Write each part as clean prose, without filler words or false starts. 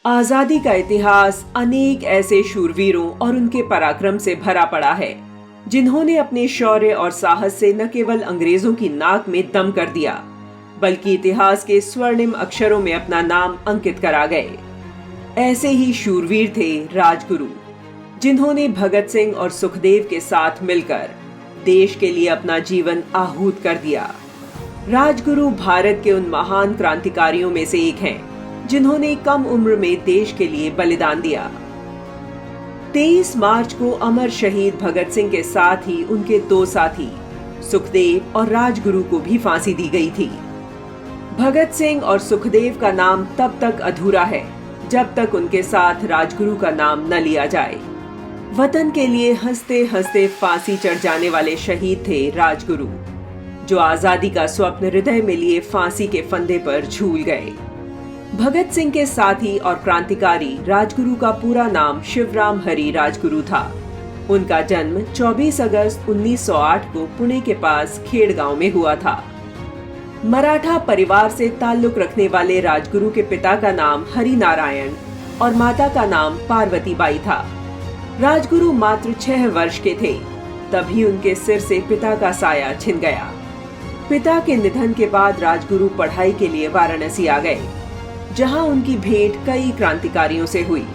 आजादी का इतिहास अनेक ऐसे शूरवीरों और उनके पराक्रम से भरा पड़ा है जिन्होंने अपने शौर्य और साहस से न केवल अंग्रेजों की नाक में दम कर दिया बल्कि इतिहास के स्वर्णिम अक्षरों में अपना नाम अंकित करा गए। ऐसे ही शूरवीर थे राजगुरु, जिन्होंने भगत सिंह और सुखदेव के साथ मिलकर देश के लिए अपना जीवन आहूत कर दिया। राजगुरु भारत के उन महान क्रांतिकारियों में से एक हैं जिन्होंने कम उम्र में देश के लिए बलिदान दिया। 23 मार्च को अमर शहीद भगत सिंह के साथ ही उनके दो साथी सुखदेव और राजगुरु को भी फांसी दी गई थी। भगत सिंह और सुखदेव का नाम तब तक अधूरा है जब तक उनके साथ राजगुरु का नाम न लिया जाए। वतन के लिए हंसते हंसते फांसी चढ़ जाने वाले शहीद थे राजगुरु, जो आजादी का स्वप्न हृदय में लिए फांसी के फंदे पर झूल गए। भगत सिंह के साथी और क्रांतिकारी राजगुरु का पूरा नाम शिवराम हरी राजगुरु था। उनका जन्म 24 अगस्त 1908 को पुणे के पास खेड़ गांव में हुआ था। मराठा परिवार से ताल्लुक रखने वाले राजगुरु के पिता का नाम हरि नारायण और माता का नाम पार्वती बाई था। राजगुरु मात्र 6 वर्ष के थे, तभी उनके सिर से पिता का साया छिन गया। पिता के निधन के बाद राजगुरु पढ़ाई के लिए वाराणसी आ गए, जहां उनकी भेंट कई क्रांतिकारियों से हुई।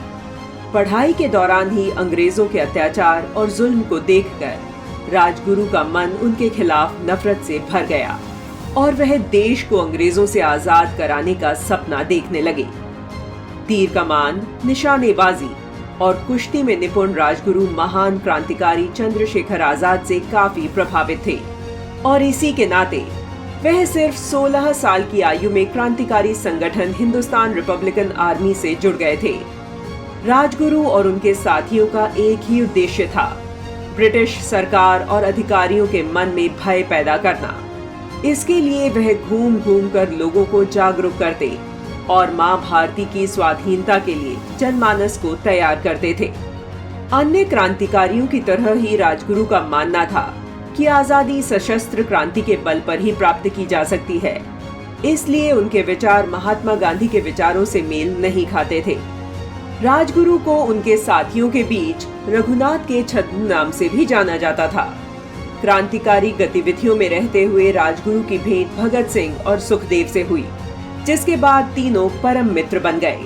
पढ़ाई के दौरान ही अंग्रेजों के अत्याचार और जुल्म को देखकर राजगुरु का मन उनके खिलाफ नफरत से भर गया और वह देश को अंग्रेजों से आजाद कराने का सपना देखने लगे। तीर कमान, निशानेबाजी और कुश्ती में निपुण राजगुरु महान क्रांतिकारी चंद्रशेखर आजाद से काफी प्रभावित थे और इसी के नाते वह सिर्फ 16 साल की आयु में क्रांतिकारी संगठन हिंदुस्तान रिपब्लिकन आर्मी से जुड़ गए थे। राजगुरु और उनके साथियों का एक ही उद्देश्य था, ब्रिटिश सरकार और अधिकारियों के मन में भय पैदा करना। इसके लिए वह घूम घूम कर लोगों को जागरूक करते और मां भारती की स्वाधीनता के लिए जनमानस को तैयार करते थे। अन्य क्रांतिकारियों की तरह ही राजगुरु का मानना था कि आजादी सशस्त्र क्रांति के बल पर ही प्राप्त की जा सकती है, इसलिए उनके विचार महात्मा गांधी के विचारों से मेल नहीं खाते थे। राजगुरु को उनके साथियों के बीच रघुनाथ के छद्म नाम से भी जाना जाता था। क्रांतिकारी गतिविधियों में रहते हुए राजगुरु की भेंट भगत सिंह और सुखदेव से हुई, जिसके बाद तीनों परम मित्र बन गए।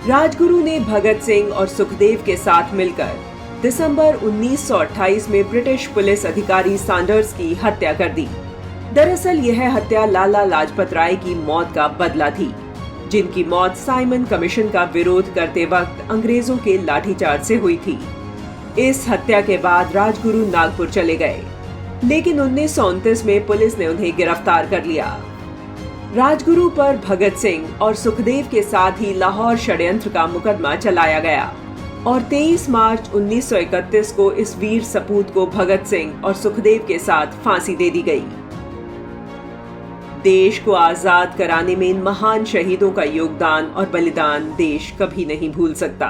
राजगुरु ने भगत सिंह और सुखदेव के साथ मिलकर दिसंबर 1928 में ब्रिटिश पुलिस अधिकारी सैंडर्स की हत्या कर दी। दरअसल यह हत्या लाला लाजपत राय की मौत का बदला थी, जिनकी मौत साइमन कमीशन का विरोध करते वक्त अंग्रेजों के लाठीचार्ज से हुई थी। इस हत्या के बाद राजगुरु नागपुर चले गए, लेकिन 1929 में पुलिस ने उन्हें गिरफ्तार कर लिया। राजगुरु पर भगत सिंह और सुखदेव के साथ ही लाहौर षड्यंत्र का मुकदमा चलाया गया और 23 मार्च 1931 को इस वीर सपूत को भगत सिंह और सुखदेव के साथ फांसी दे दी गई। देश को आजाद कराने में इन महान शहीदों का योगदान और बलिदान देश कभी नहीं भूल सकता।